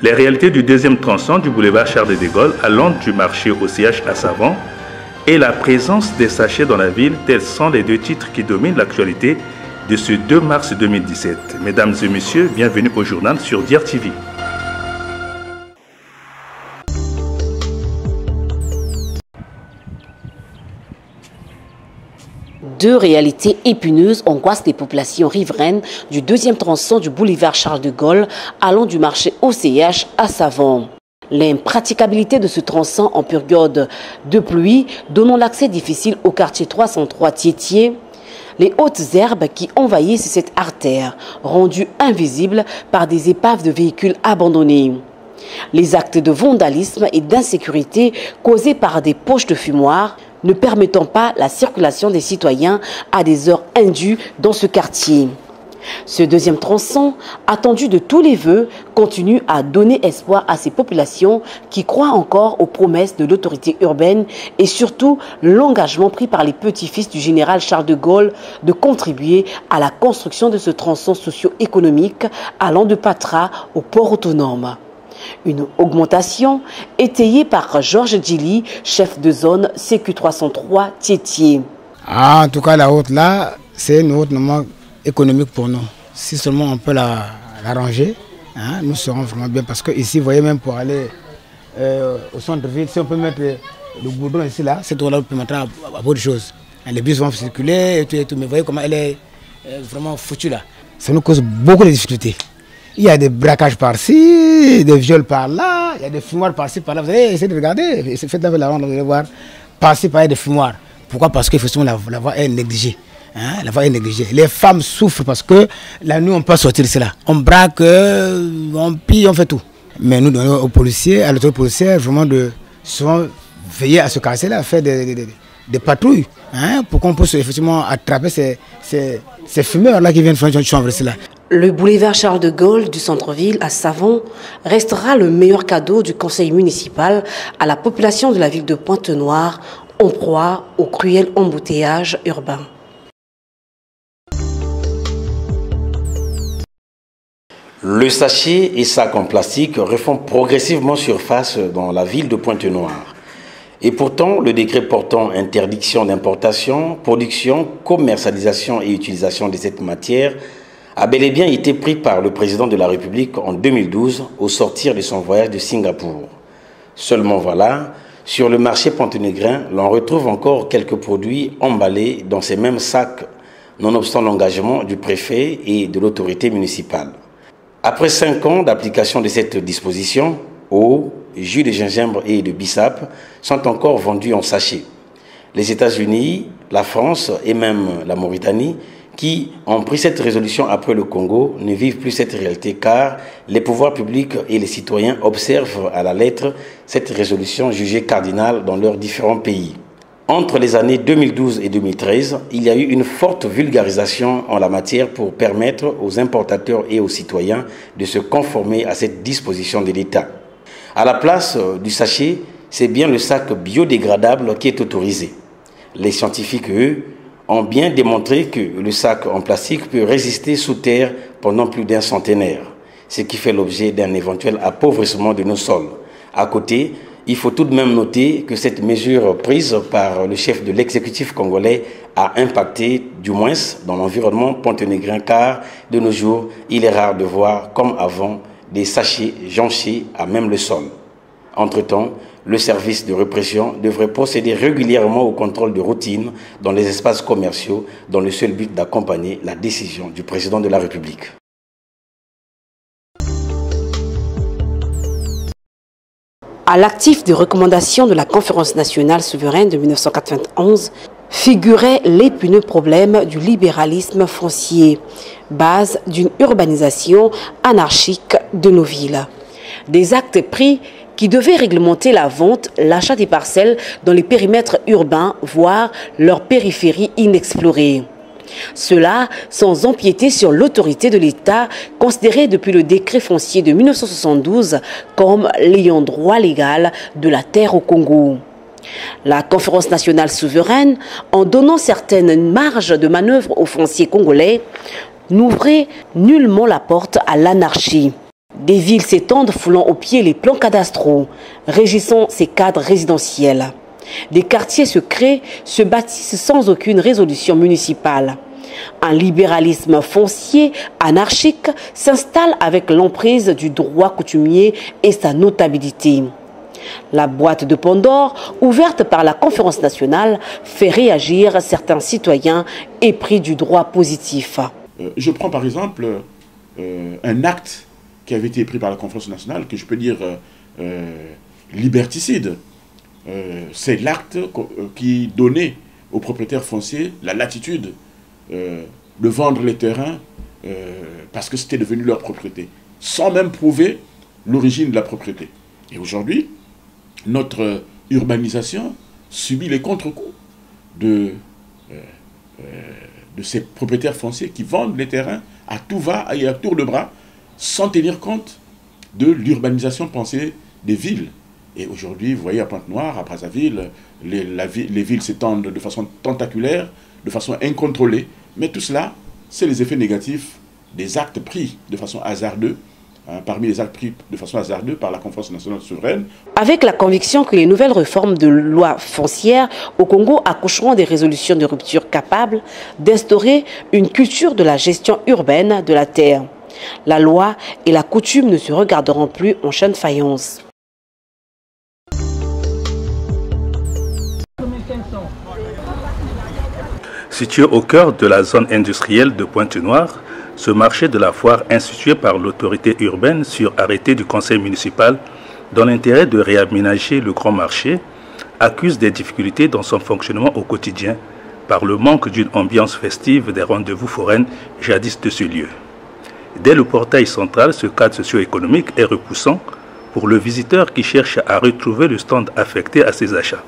Les réalités du deuxième tronçon du boulevard Charles de Gaulle allant du marché au CH à Savon et la présence des sachets dans la ville, tels sont les deux titres qui dominent l'actualité de ce 2 mars 2017. Mesdames et messieurs, bienvenue au journal sur Diar TV. Deux réalités épineuses angoissent les populations riveraines du deuxième tronçon du boulevard Charles de Gaulle allant du marché OCH à Savon. L'impraticabilité de ce tronçon en période de pluie donnant l'accès difficile au quartier 303 Tiétier, les hautes herbes qui envahissent cette artère, rendue invisible par des épaves de véhicules abandonnés. Les actes de vandalisme et d'insécurité causés par des poches de fumoir ne permettant pas la circulation des citoyens à des heures indues dans ce quartier. Ce deuxième tronçon, attendu de tous les vœux, continue à donner espoir à ces populations qui croient encore aux promesses de l'autorité urbaine et surtout l'engagement pris par les petits-fils du général Charles de Gaulle de contribuer à la construction de ce tronçon socio-économique allant de Patra au port autonome. Une augmentation étayée par Georges Djili, chef de zone CQ303 Tiétier. En tout cas, la route là, c'est une route normalement économique pour nous. Si seulement on peut l'arranger, nous serons vraiment bien. Parce que ici, vous voyez, même pour aller au centre-ville, si on peut mettre le goudron ici, là, cette route-là peut mettre à beaucoup de choses. Les bus vont circuler et tout, mais vous voyez comment elle est vraiment foutue là. Ça nous cause beaucoup de difficultés. Il y a des braquages par-ci, des viols par-là, il y a des fumoirs par-ci, par-là. Vous allez essayer de regarder, faites la ronde, vous allez voir, par-ci, par-là, des fumoirs. Pourquoi? Parce que la voie est négligée. La voie est négligée. Les femmes souffrent parce que la nuit, on peut sortir de là. On braque, on pille, on fait tout. Mais nous, aux policiers, à l'autorité policière, vraiment de souvent veiller à ce quartier-là, faire des patrouilles, pour qu'on puisse effectivement attraper ces fumeurs-là qui viennent faire une chambre ici là. Le boulevard Charles de Gaulle du centre-ville à Savon restera le meilleur cadeau du conseil municipal à la population de la ville de Pointe-Noire en proie au cruel embouteillage urbain. Le sachet et sacs en plastique refont progressivement surface dans la ville de Pointe-Noire. Et pourtant, le décret portant interdiction d'importation, production, commercialisation et utilisation de cette matière a bel et bien été pris par le président de la République en 2012 au sortir de son voyage de Singapour. Seulement voilà, sur le marché ponténégrin, l'on retrouve encore quelques produits emballés dans ces mêmes sacs, nonobstant l'engagement du préfet et de l'autorité municipale. Après 5 ans d'application de cette disposition, eau, jus de gingembre et de bissap sont encore vendus en sachet. Les États-Unis, la France et même la Mauritanie, qui ont pris cette résolution après le Congo, ne vivent plus cette réalité car les pouvoirs publics et les citoyens observent à la lettre cette résolution jugée cardinale dans leurs différents pays. Entre les années 2012 et 2013, il y a eu une forte vulgarisation en la matière pour permettre aux importateurs et aux citoyens de se conformer à cette disposition de l'État. À la place du sachet, c'est bien le sac biodégradable qui est autorisé. Les scientifiques, eux, ont bien démontré que le sac en plastique peut résister sous terre pendant plus d'un centenaire, ce qui fait l'objet d'un éventuel appauvrissement de nos sols. À côté, il faut tout de même noter que cette mesure prise par le chef de l'exécutif congolais a impacté, du moins dans l'environnement ponténégrin, car de nos jours, il est rare de voir, comme avant, des sachets jonchés à même le sol. Entre-temps, le service de répression devrait procéder régulièrement au contrôle de routine dans les espaces commerciaux dans le seul but d'accompagner la décision du président de la République. À l'actif des recommandations de la Conférence nationale souveraine de 1991 figurait l'épineux problème du libéralisme foncier, base d'une urbanisation anarchique de nos villes. Des actes pris qui devaient réglementer la vente, l'achat des parcelles dans les périmètres urbains, voire leur périphérie inexplorée. Cela sans empiéter sur l'autorité de l'État, considérée depuis le décret foncier de 1972 comme l'ayant droit légal de la terre au Congo. La Conférence nationale souveraine, en donnant certaines marges de manœuvre aux fonciers congolais, n'ouvrait nullement la porte à l'anarchie. Des villes s'étendent foulant aux pieds les plans cadastraux, régissant ces cadres résidentiels. Des quartiers se créent, se bâtissent sans aucune résolution municipale. Un libéralisme foncier, anarchique, s'installe avec l'emprise du droit coutumier et sa notabilité. La boîte de Pandore, ouverte par la Conférence nationale, fait réagir certains citoyens épris du droit positif. Je prends par exemple un acte qui avait été pris par la Conférence nationale, que je peux dire liberticide. C'est l'acte qui donnait aux propriétaires fonciers la latitude de vendre les terrains parce que c'était devenu leur propriété, sans même prouver l'origine de la propriété. Et aujourd'hui, notre urbanisation subit les contre-coups de ces propriétaires fonciers qui vendent les terrains à tout va et à tour de bras, sans tenir compte de l'urbanisation pensée des villes. Et aujourd'hui, vous voyez, à Pointe-Noire, à Brazzaville, les villes s'étendent de façon tentaculaire, de façon incontrôlée. Mais tout cela, c'est les effets négatifs des actes pris de façon hasardeuse, parmi les actes pris de façon hasardeuse par la Conférence nationale souveraine. Avec la conviction que les nouvelles réformes de loi foncière au Congo accoucheront des résolutions de rupture capables d'instaurer une culture de la gestion urbaine de la terre. La loi et la coutume ne se regarderont plus en chaîne faïence. Situé au cœur de la zone industrielle de Pointe-Noire, ce marché de la foire institué par l'autorité urbaine sur arrêté du conseil municipal dans l'intérêt de réaménager le grand marché accuse des difficultés dans son fonctionnement au quotidien par le manque d'une ambiance festive des rendez-vous foraines jadis de ce lieu. Dès le portail central, ce cadre socio-économique est repoussant pour le visiteur qui cherche à retrouver le stand affecté à ses achats,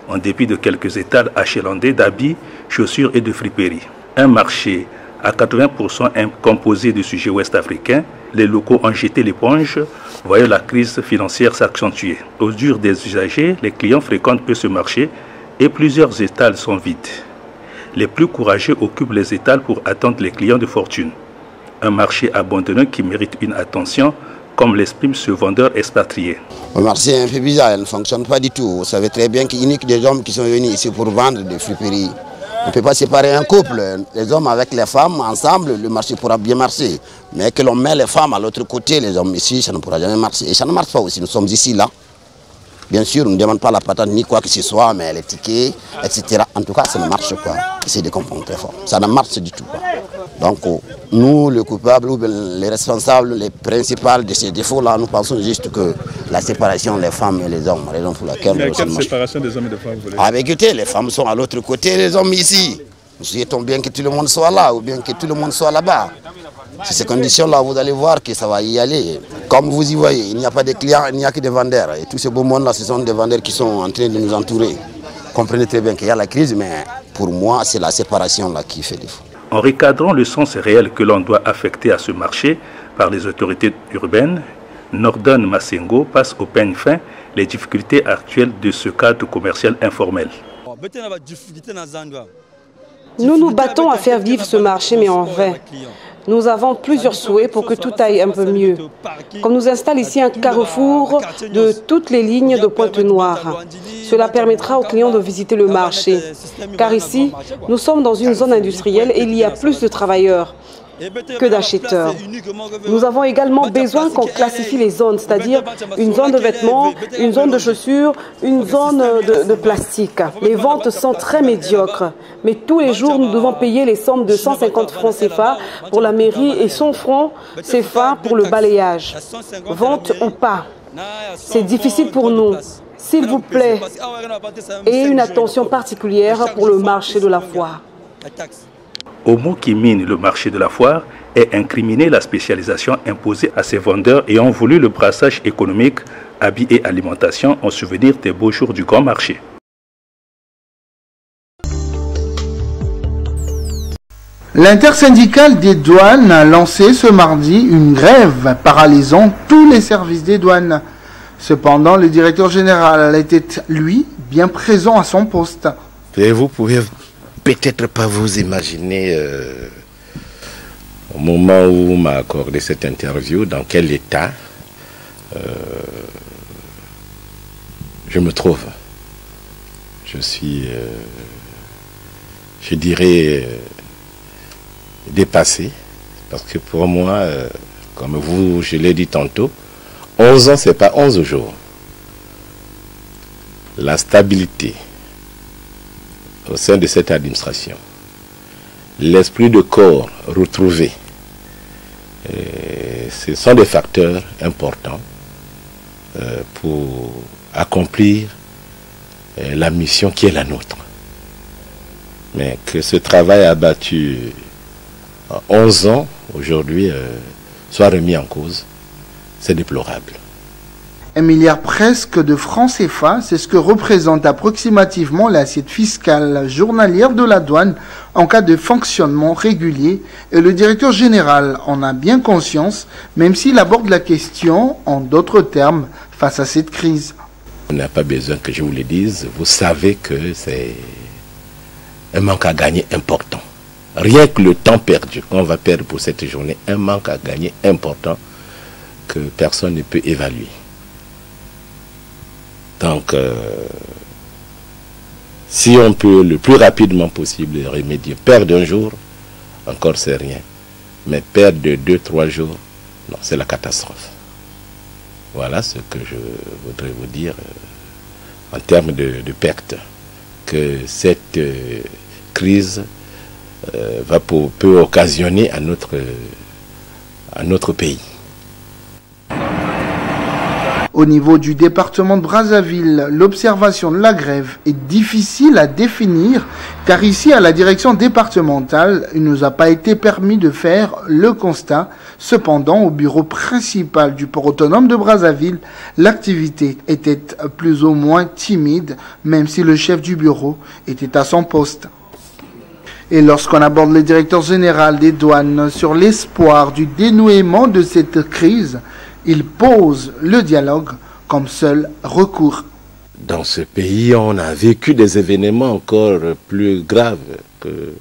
en dépit de quelques étals achalandés d'habits, chaussures et de friperies. Un marché à 80% composé de sujets ouest-africains, les locaux ont jeté l'éponge, voyant la crise financière s'accentuer. Aux yeux des usagers, les clients fréquentent peu ce marché et plusieurs étals sont vides. Les plus courageux occupent les étals pour attendre les clients de fortune. Un marché abandonné qui mérite une attention, comme l'exprime ce vendeur expatrié. Le marché est un peu bizarre, il ne fonctionne pas du tout. Vous savez très bien qu'il n'y a que des hommes qui sont venus ici pour vendre des friperies. On ne peut pas séparer un couple, les hommes avec les femmes ensemble, le marché pourra bien marcher. Mais que l'on met les femmes à l'autre côté, les hommes ici, ça ne pourra jamais marcher. Et ça ne marche pas aussi, nous sommes ici, là. Bien sûr, on ne demande pas la patente ni quoi que ce soit, mais les tickets, etc. En tout cas, ça ne marche pas. C'est des comprendre très fort. Ça ne marche du tout pas. Donc, nous, les coupables, les responsables, les principaux de ces défauts-là, nous pensons juste que la séparation des femmes et les hommes, raison pour laquelle... Mais quelle séparation des hommes et des femmes vous voulez dire? Ah, écoutez, les femmes sont à l'autre côté, les hommes ici. Nous souhaitons bien que tout le monde soit là, ou bien que tout le monde soit là-bas. C'est ces conditions-là, vous allez voir que ça va y aller. Comme vous y voyez, il n'y a pas de clients, il n'y a que des vendeurs. Et tout ce beau monde-là, ce sont des vendeurs qui sont en train de nous entourer. Comprenez très bien qu'il y a la crise, mais pour moi, c'est la séparation là qui fait défaut. En recadrant le sens réel que l'on doit affecter à ce marché par les autorités urbaines, Nordon Massengo passe au peigne fin les difficultés actuelles de ce cadre commercial informel. Nous nous battons à faire vivre ce marché, mais en vain. Nous avons plusieurs souhaits pour que tout aille un peu mieux. Qu'on nous installe ici un carrefour de toutes les lignes de Pointe-Noire. Cela permettra aux clients de visiter le marché. Car ici, nous sommes dans une zone industrielle et il y a plus de travailleurs que d'acheteurs. Nous avons également besoin qu'on classifie les zones, c'est-à-dire une zone de vêtements, une zone de chaussures, une zone de plastique. Les ventes sont très médiocres, mais tous les jours nous devons payer les sommes de 150 francs CFA pour la mairie et 100 francs CFA pour le balayage. Vente ou pas, c'est difficile pour nous. S'il vous plaît, et une attention particulière pour le marché de la foire. Au mot qui mine le marché de la foire est incriminer la spécialisation imposée à ces vendeurs ayant voulu le brassage économique, habits et alimentation en souvenir des beaux jours du grand marché. L'intersyndicale des douanes a lancé ce mardi une grève paralysant tous les services des douanes. Cependant, le directeur général était, lui, bien présent à son poste. Et vous pouvez peut-être pas vous imaginer au moment où on m'a accordé cette interview, dans quel état je me trouve. Je suis, je dirais, dépassé, parce que pour moi, comme vous, je l'ai dit tantôt, 11 ans, ce n'est pas 11 jours. La stabilité au sein de cette administration, l'esprit de corps retrouvé, ce sont des facteurs importants pour accomplir la mission qui est la nôtre. Mais que ce travail abattu en 11 ans, aujourd'hui, soit remis en cause, c'est déplorable. 1 milliard presque de francs CFA, c'est ce que représente approximativement l'assiette fiscale journalière de la douane en cas de fonctionnement régulier, et le directeur général en a bien conscience, même s'il aborde la question en d'autres termes face à cette crise. On n'a pas besoin que je vous le dise, vous savez que c'est un manque à gagner important. Rien que le temps perdu qu'on va perdre pour cette journée, un manque à gagner important que personne ne peut évaluer. Donc, si on peut le plus rapidement possible remédier, perdre un jour, encore c'est rien. Mais perdre de 2-3 jours, non, c'est la catastrophe. Voilà ce que je voudrais vous dire en termes de perte. Que cette crise peut occasionner à notre pays. Au niveau du département de Brazzaville, l'observation de la grève est difficile à définir car ici, à la direction départementale, il ne nous a pas été permis de faire le constat. Cependant, au bureau principal du port autonome de Brazzaville, l'activité était plus ou moins timide, même si le chef du bureau était à son poste. Et lorsqu'on aborde le directeur général des douanes sur l'espoir du dénouement de cette crise, il pose le dialogue comme seul recours. Dans ce pays, on a vécu des événements encore plus graves que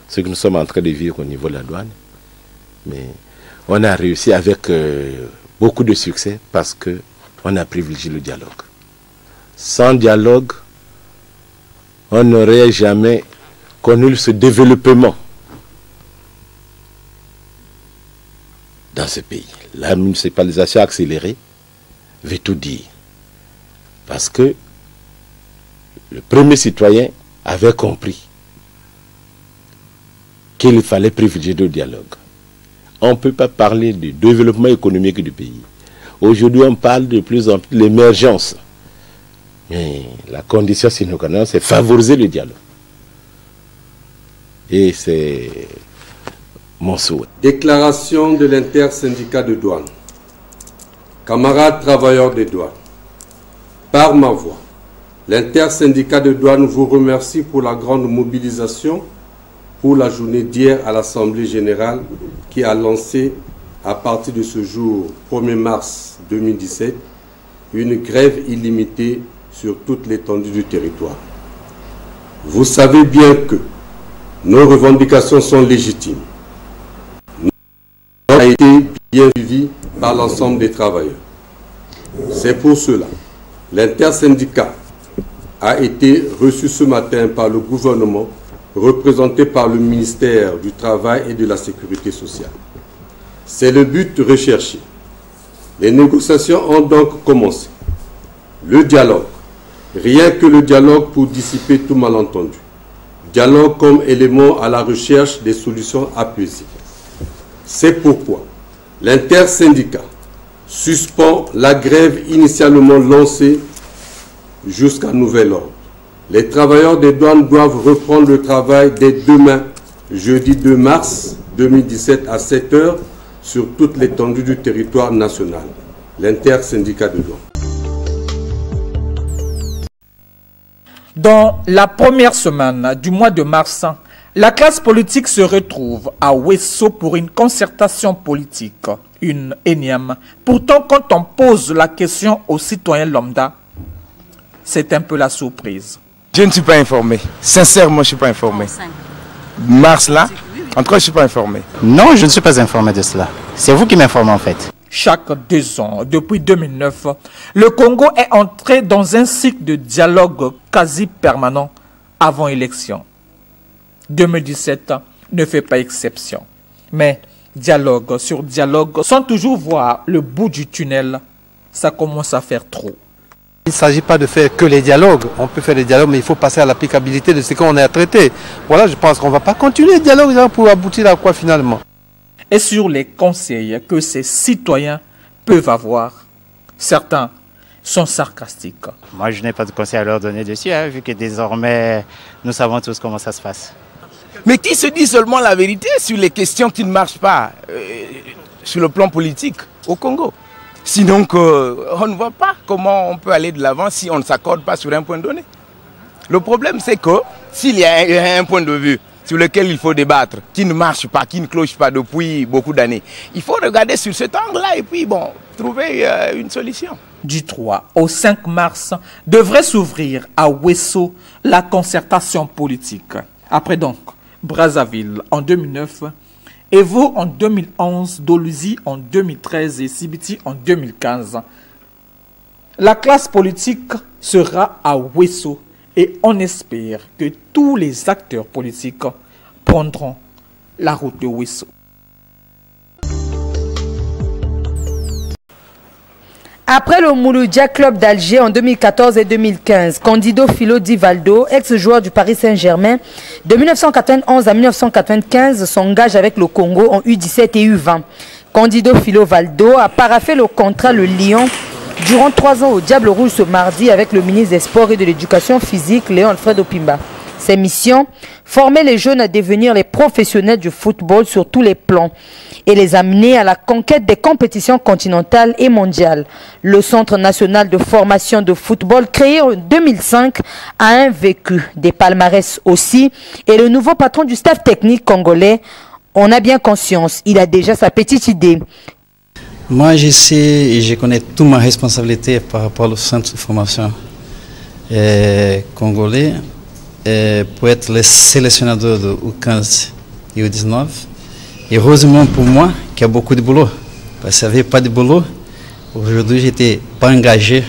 ce que nous sommes en train de vivre au niveau de la douane. Mais on a réussi avec beaucoup de succès parce qu'on a privilégié le dialogue. Sans dialogue, on n'aurait jamais connu ce développement dans ce pays. La municipalisation accélérée veut tout dire. Parce que le premier citoyen avait compris qu'il fallait privilégier le dialogue. On ne peut pas parler du développement économique du pays. Aujourd'hui, on parle de plus en plus de l'émergence. Mais la condition sine qua non, c'est favoriser le dialogue. Et c'est mon souhait. Déclaration de l'intersyndicat de douane. Camarades travailleurs des douanes, par ma voix, l'intersyndicat de douane vous remercie pour la grande mobilisation pour la journée d'hier à l'Assemblée générale qui a lancé à partir de ce jour 1er mars 2017 une grève illimitée sur toute l'étendue du territoire. Vous savez bien que nos revendications sont légitimes. A été bien suivi par l'ensemble des travailleurs. C'est pour cela l'intersyndicat a été reçu ce matin par le gouvernement, représenté par le ministère du Travail et de la Sécurité sociale. C'est le but recherché. Les négociations ont donc commencé. Le dialogue, rien que le dialogue pour dissiper tout malentendu. Dialogue comme élément à la recherche des solutions apaisées. C'est pourquoi l'intersyndicat suspend la grève initialement lancée jusqu'à nouvel ordre. Les travailleurs des douanes doivent reprendre le travail dès demain, jeudi 2 mars 2017 à 7 h sur toute l'étendue du territoire national. L'intersyndicat de douane. Dans la première semaine du mois de mars, la classe politique se retrouve à Ouesso pour une concertation politique, une énième. Pourtant, quand on pose la question aux citoyens lambda, c'est un peu la surprise. Je ne suis pas informé. Sincèrement, je ne suis pas informé. Mars là, En tout cas, je ne suis pas informé. Non, je ne suis pas informé de cela. C'est vous qui m'informez en fait. Chaque 2 ans, depuis 2009, le Congo est entré dans un cycle de dialogue quasi permanent avant élection. 2017 ne fait pas exception. Mais dialogue sur dialogue, sans toujours voir le bout du tunnel, ça commence à faire trop. Il ne s'agit pas de faire que les dialogues. On peut faire des dialogues, mais il faut passer à l'applicabilité de ce qu'on a traité. Voilà, je pense qu'on ne va pas continuer les dialogues pour aboutir à quoi finalement. Et sur les conseils que ces citoyens peuvent avoir, certains sont sarcastiques. Moi, je n'ai pas de conseils à leur donner dessus, vu que désormais, nous savons tous comment ça se passe. Mais qui se dit seulement la vérité sur les questions qui ne marchent pas sur le plan politique au Congo? Sinon, on ne voit pas comment on peut aller de l'avant si on ne s'accorde pas sur un point donné. Le problème, c'est que s'il y a un point de vue sur lequel il faut débattre, qui ne marche pas, qui ne cloche pas depuis beaucoup d'années, il faut regarder sur cet angle-là et puis bon, trouver une solution. Du 3 au 5 mars devrait s'ouvrir à Ouesso la concertation politique. Après donc Brazzaville en 2009, Evo en 2011, Doluzi en 2013 et Sibiti en 2015. La classe politique sera à Ouesso et on espère que tous les acteurs politiques prendront la route de Ouesso. Après le Mouloudia Club d'Alger en 2014 et 2015, Candido Philo Di Valdo, ex-joueur du Paris Saint-Germain, de 1991 à 1995 s'engage avec le Congo en U17 et U20. Candido Philo Valdo a paraphé le contrat Le Lion durant 3 ans au Diable Rouge ce mardi avec le ministre des Sports et de l'Éducation physique, Léon Alfred Opimba. Ses missions, former les jeunes à devenir les professionnels du football sur tous les plans et les amener à la conquête des compétitions continentales et mondiales. Le Centre national de formation de football, créé en 2005, a un vécu des palmarès aussi, et le nouveau patron du staff technique congolais en a bien conscience. Il a déjà sa petite idée. Moi, je sais et je connais toute ma responsabilité par rapport au centre de formation congolais. Pour être le sélectionneur de U15 et U19. Et heureusement pour moi qu'il y a beaucoup de boulot. Parce qu'il n'y avait pas de boulot, aujourd'hui je n'étais pas engagé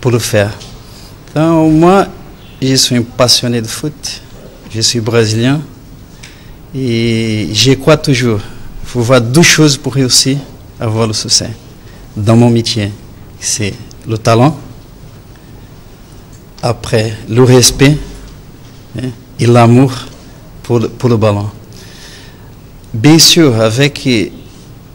pour le faire. Donc moi, je suis un passionné de foot, je suis brésilien et je crois toujours. Il faut voir 2 choses pour réussir à avoir le succès dans mon métier. C'est le talent, après le respect, et l'amour pour le ballon. Bien sûr, avec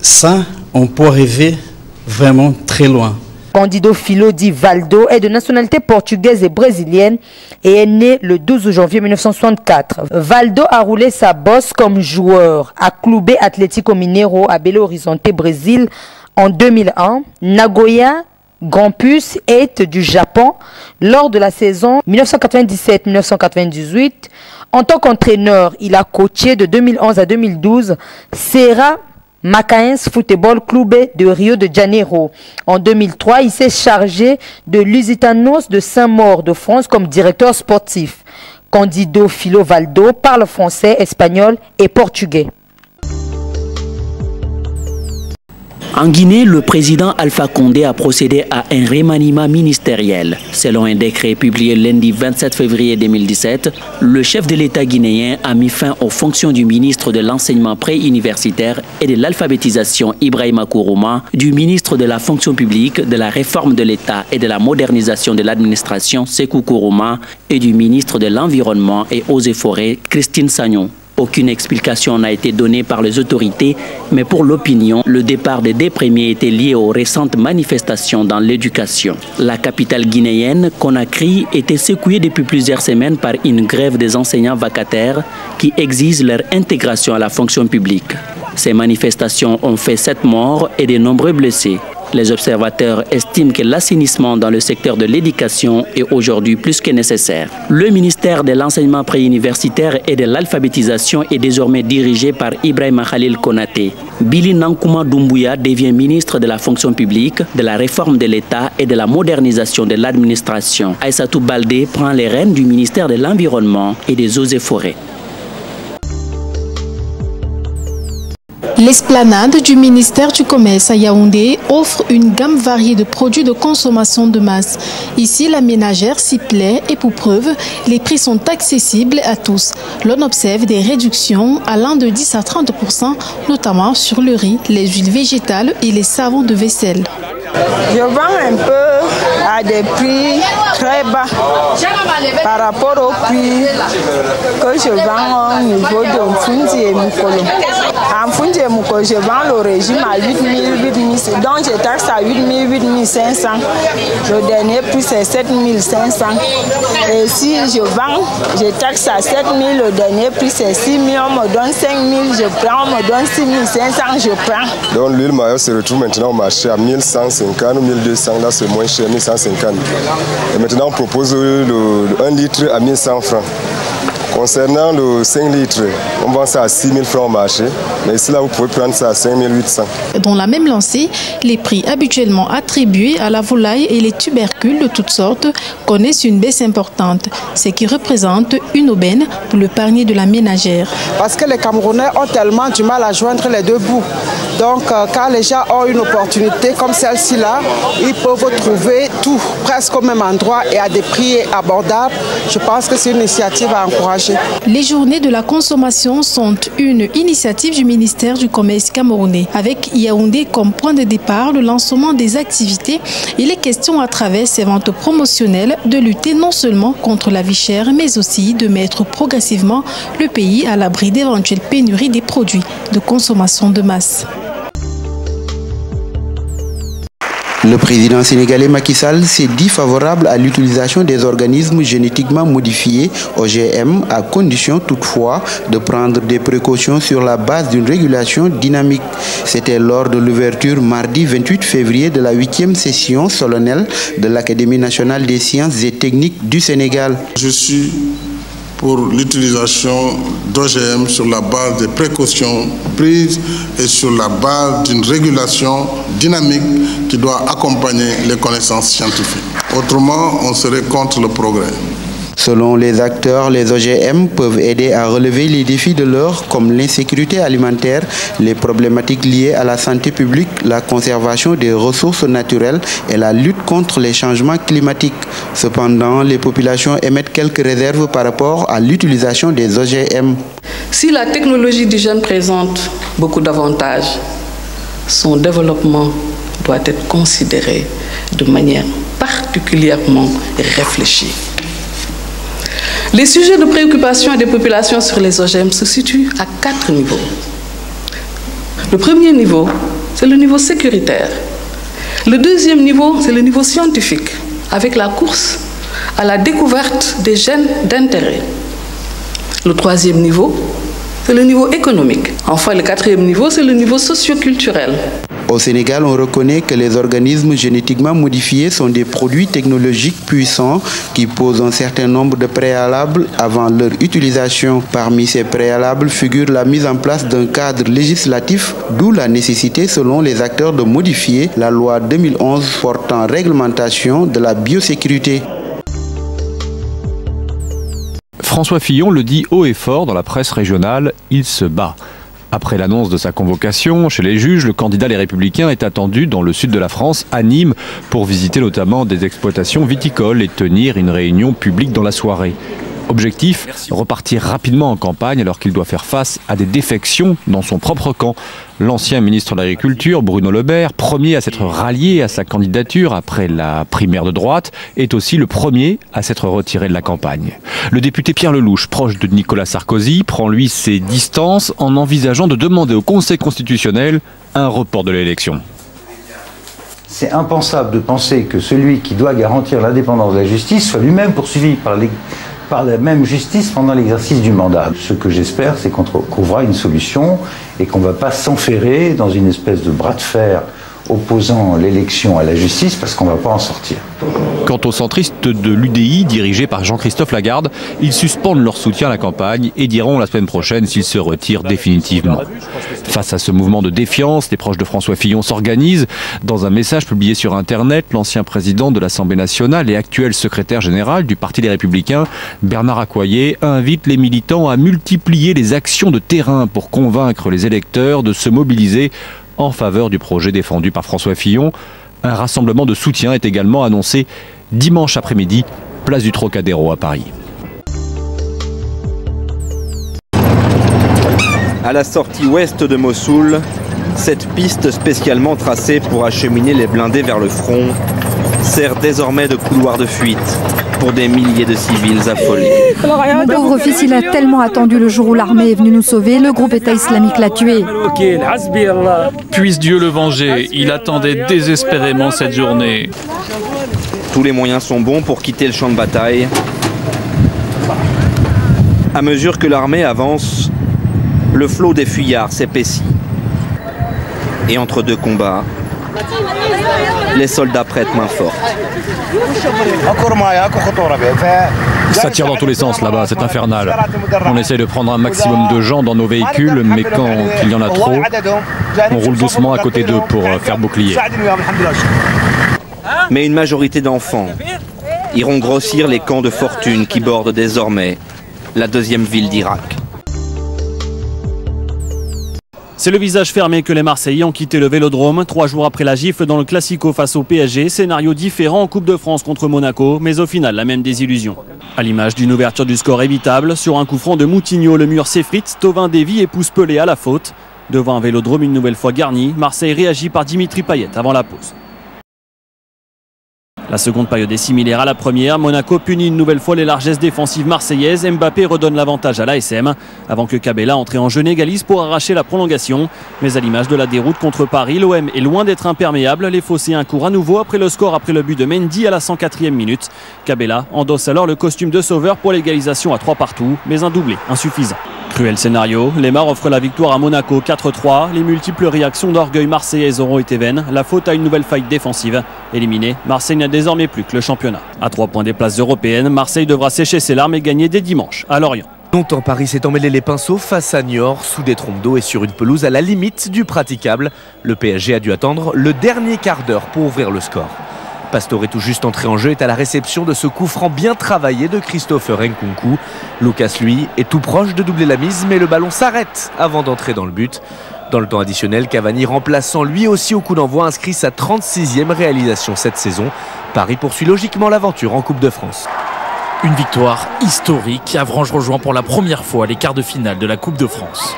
ça, on peut arriver vraiment très loin. Candido Philo Di Valdo est de nationalité portugaise et brésilienne et est né le 12 janvier 1964. Valdo a roulé sa bosse comme joueur à Clube Atlético Mineiro à Belo Horizonte, Brésil en 2001, Nagoya Grampus est du Japon lors de la saison 1997-1998. En tant qu'entraîneur, il a coaché de 2011 à 2012 Serra Macaense Football Club de Rio de Janeiro. En 2003, il s'est chargé de Lusitanos de Saint-Maur de France comme directeur sportif. Candido Philo Valdo parle français, espagnol et portugais. En Guinée, le président Alpha Condé a procédé à un remaniement ministériel. Selon un décret publié lundi 27 février 2017, le chef de l'État guinéen a mis fin aux fonctions du ministre de l'enseignement préuniversitaire et de l'alphabétisation Ibrahima Kourouma, du ministre de la fonction publique, de la réforme de l'État et de la modernisation de l'administration Sékou Kourouma et du ministre de l'Environnement et Eaux et Forêts Christine Sagnon. Aucune explication n'a été donnée par les autorités, mais pour l'opinion, le départ des 2 premiers était lié aux récentes manifestations dans l'éducation. La capitale guinéenne, Conakry, était secouée depuis plusieurs semaines par une grève des enseignants vacataires qui exigent leur intégration à la fonction publique. Ces manifestations ont fait 7 morts et de nombreux blessés. Les observateurs estiment que l'assainissement dans le secteur de l'éducation est aujourd'hui plus que nécessaire. Le ministère de l'enseignement préuniversitaire et de l'alphabétisation est désormais dirigé par Ibrahima Khalil Konaté. Billy Nankouma Doumbouya devient ministre de la fonction publique, de la réforme de l'État et de la modernisation de l'administration. Aïssatou Baldé prend les rênes du ministère de l'Environnement et des Eaux et Forêts. L'esplanade du ministère du Commerce à Yaoundé offre une gamme variée de produits de consommation de masse. Ici, la ménagère s'y plaît et pour preuve, les prix sont accessibles à tous. L'on observe des réductions allant de 10 à 30%, notamment sur le riz, les huiles végétales et les savons de vaisselle. Je vends un peu à des prix très bas par rapport au prix que je vends au niveau de Mfundi et Mukolo. En Mfundi et Mukolo, je vends le régime à 8 000, donc je taxe à 8 000, 8 500. Le dernier prix c'est 7 500. Et si je vends, je taxe à 7 000, le dernier prix c'est 6 000, on me donne 5 000, je prends, on me donne 6 500, je prends. Donc l'huile maillot se retrouve maintenant au marché à 1150 ou 1200, là c'est moins cher, 1150. Et maintenant on propose le 1 litre à 1100 francs. Concernant le 5 litres, on vend ça à 6 000 francs au marché, mais ici là vous pouvez prendre ça à 5 800. Dans la même lancée, les prix habituellement attribués à la volaille et les tubercules de toutes sortes connaissent une baisse importante, ce qui représente une aubaine pour le panier de la ménagère. Parce que les Camerounais ont tellement du mal à joindre les deux bouts. Donc quand les gens ont une opportunité comme celle-ci là, ils peuvent trouver tout presque au même endroit et à des prix abordables. Je pense que c'est une initiative à encourager. Les journées de la consommation sont une initiative du ministère du Commerce camerounais. Avec Yaoundé comme point de départ, le lancement des activités, il est question à travers ces ventes promotionnelles de lutter non seulement contre la vie chère, mais aussi de mettre progressivement le pays à l'abri d'éventuelles pénuries des produits de consommation de masse. Le président sénégalais Macky Sall s'est dit favorable à l'utilisation des organismes génétiquement modifiés, OGM, à condition toutefois de prendre des précautions sur la base d'une régulation dynamique. C'était lors de l'ouverture mardi 28 février de la 8e session solennelle de l'Académie nationale des sciences et techniques du Sénégal. Je suis pour l'utilisation d'OGM sur la base des précautions prises et sur la base d'une régulation dynamique qui doit accompagner les connaissances scientifiques. Autrement, on serait contre le progrès. Selon les acteurs, les OGM peuvent aider à relever les défis de l'heure comme l'insécurité alimentaire, les problématiques liées à la santé publique, la conservation des ressources naturelles et la lutte contre les changements climatiques. Cependant, les populations émettent quelques réserves par rapport à l'utilisation des OGM. Si la technologie du gène présente beaucoup d'avantages, son développement doit être considéré de manière particulièrement réfléchie. Les sujets de préoccupation des populations sur les OGM se situent à 4 niveaux. Le premier niveau, c'est le niveau sécuritaire. Le deuxième niveau, c'est le niveau scientifique, avec la course à la découverte des gènes d'intérêt. Le troisième niveau, c'est le niveau économique. Enfin, le quatrième niveau, c'est le niveau socio-culturel. Au Sénégal, on reconnaît que les organismes génétiquement modifiés sont des produits technologiques puissants qui posent un certain nombre de préalables avant leur utilisation. Parmi ces préalables figure la mise en place d'un cadre législatif, d'où la nécessité, selon les acteurs, de modifier la loi 2011 portant réglementation de la biosécurité. François Fillon le dit haut et fort dans la presse régionale, il se bat. Après l'annonce de sa convocation chez les juges, le candidat Les Républicains est attendu dans le sud de la France, à Nîmes, pour visiter notamment des exploitations viticoles et tenir une réunion publique dans la soirée. Objectif, repartir rapidement en campagne alors qu'il doit faire face à des défections dans son propre camp. L'ancien ministre de l'Agriculture, Bruno Le Maire, premier à s'être rallié à sa candidature après la primaire de droite, est aussi le premier à s'être retiré de la campagne. Le député Pierre Lelouch, proche de Nicolas Sarkozy, prend lui ses distances en envisageant de demander au Conseil constitutionnel un report de l'élection. C'est impensable de penser que celui qui doit garantir l'indépendance de la justice soit lui-même poursuivi par la même justice pendant l'exercice du mandat. Ce que j'espère, c'est qu'on trouvera une solution et qu'on ne va pas s'enferrer dans une espèce de bras de fer opposant l'élection à la justice parce qu'on ne va pas en sortir. Quant aux centristes de l'UDI, dirigés par Jean-Christophe Lagarde, ils suspendent leur soutien à la campagne et diront la semaine prochaine s'ils se retirent définitivement. Face à ce mouvement de défiance, les proches de François Fillon s'organisent. Dans un message publié sur Internet, l'ancien président de l'Assemblée nationale et actuel secrétaire général du Parti des Républicains, Bernard Accoyer, invite les militants à multiplier les actions de terrain pour convaincre les électeurs de se mobiliser en faveur du projet défendu par François Fillon. Un rassemblement de soutien est également annoncé dimanche après-midi, place du Trocadéro à Paris. À la sortie ouest de Mossoul, cette piste spécialement tracée pour acheminer les blindés vers le front sert désormais de couloir de fuite pour des milliers de civils affolés. Mon pauvre fils, il a tellement attendu le jour où l'armée est venue nous sauver, le groupe État islamique l'a tué. Puisse Dieu le venger, il attendait désespérément cette journée. Tous les moyens sont bons pour quitter le champ de bataille. À mesure que l'armée avance, le flot des fuyards s'épaissit. Et entre deux combats, les soldats prêtent main forte. Ça tire dans tous les sens là-bas, c'est infernal. On essaie de prendre un maximum de gens dans nos véhicules, mais quand il y en a trop, on roule doucement à côté d'eux pour faire bouclier. Mais une majorité d'enfants iront grossir les camps de fortune qui bordent désormais la deuxième ville d'Irak. C'est le visage fermé que les Marseillais ont quitté le Vélodrome 3 jours après la gifle dans le Classico face au PSG. Scénario différent en Coupe de France contre Monaco, mais au final la même désillusion. À l'image d'une ouverture du score évitable, sur un coup franc de Moutinho, le mur s'effrite, Thauvin dévie et pousse Pelé à la faute. Devant un Vélodrome une nouvelle fois garni, Marseille réagit par Dimitri Payet avant la pause. La seconde période est similaire à la première. Monaco punit une nouvelle fois les largesses défensives marseillaises. Mbappé redonne l'avantage à l'ASM avant que Cabella, entré en jeu, n'égalise pour arracher la prolongation. Mais à l'image de la déroute contre Paris, l'OM est loin d'être imperméable. Les Phocéens courent à nouveau après le score après le but de Mendy à la 104e minute. Cabella endosse alors le costume de sauveur pour l'égalisation à 3 partout, mais un doublé insuffisant. Cruel scénario, Lemar offre la victoire à Monaco 4-3. Les multiples réactions d'orgueil marseillaises auront été vaines. La faute à une nouvelle faille défensive. Éliminé, Marseille n'a désormais plus que le championnat. À 3 points des places européennes, Marseille devra sécher ses larmes et gagner dès dimanche à Lorient. Longtemps, Paris s'est emmêlé les pinceaux face à Niort, sous des trompes d'eau et sur une pelouse à la limite du praticable. Le PSG a dû attendre le dernier quart d'heure pour ouvrir le score. Pastore, tout juste entré en jeu, est à la réception de ce coup franc bien travaillé de Christopher Nkunku. Lucas, lui, est tout proche de doubler la mise, mais le ballon s'arrête avant d'entrer dans le but. Dans le temps additionnel, Cavani, remplaçant lui aussi au coup d'envoi, inscrit sa 36e réalisation cette saison. Paris poursuit logiquement l'aventure en Coupe de France. Une victoire historique. Avranches rejoint pour la première fois les quarts de finale de la Coupe de France.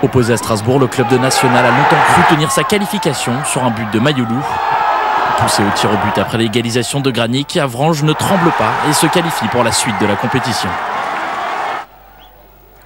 Opposé à Strasbourg, le club de National a longtemps cru tenir sa qualification sur un but de Mayoulou. Poussé au tir au but après l'égalisation de Granic, Avranches ne tremble pas et se qualifie pour la suite de la compétition.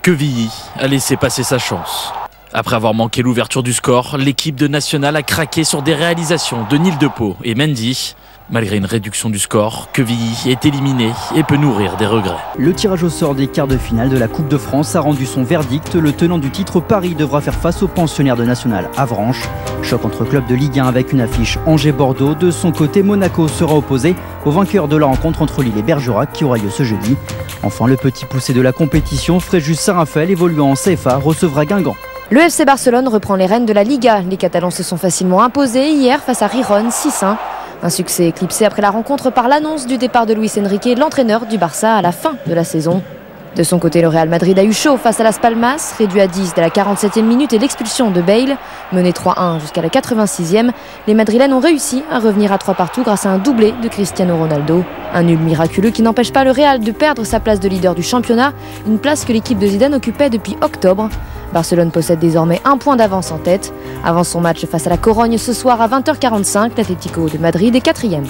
Quevilly a laissé passer sa chance. Après avoir manqué l'ouverture du score, l'équipe de National a craqué sur des réalisations de Nil Depo et Mendy. Malgré une réduction du score, Quevilly est éliminé et peut nourrir des regrets. Le tirage au sort des quarts de finale de la Coupe de France a rendu son verdict. Le tenant du titre Paris devra faire face aux pensionnaires de National Avranches. Choc entre clubs de Ligue 1 avec une affiche Angers-Bordeaux. De son côté, Monaco sera opposé au vainqueur de la rencontre entre Lille et Bergerac qui aura lieu ce jeudi. Enfin, le petit poussé de la compétition, Fréjus Saint-Raphaël, évoluant en CFA, recevra Guingamp. Le FC Barcelone reprend les rênes de la Liga. Les Catalans se sont facilement imposés hier face à Riron 6-1. Un succès éclipsé après la rencontre par l'annonce du départ de Luis Enrique, l'entraîneur du Barça à la fin de la saison. De son côté, le Real Madrid a eu chaud face à Las Palmas, réduit à 10 dès la 47e minute et l'expulsion de Bale. Mené 3-1 jusqu'à la 86e, les Madrilènes ont réussi à revenir à 3 partout grâce à un doublé de Cristiano Ronaldo. Un nul miraculeux qui n'empêche pas le Real de perdre sa place de leader du championnat, une place que l'équipe de Zidane occupait depuis octobre. Barcelone possède désormais un point d'avance en tête. Avant son match face à la Corogne ce soir à 20h45, l'Atlético de Madrid est 4e.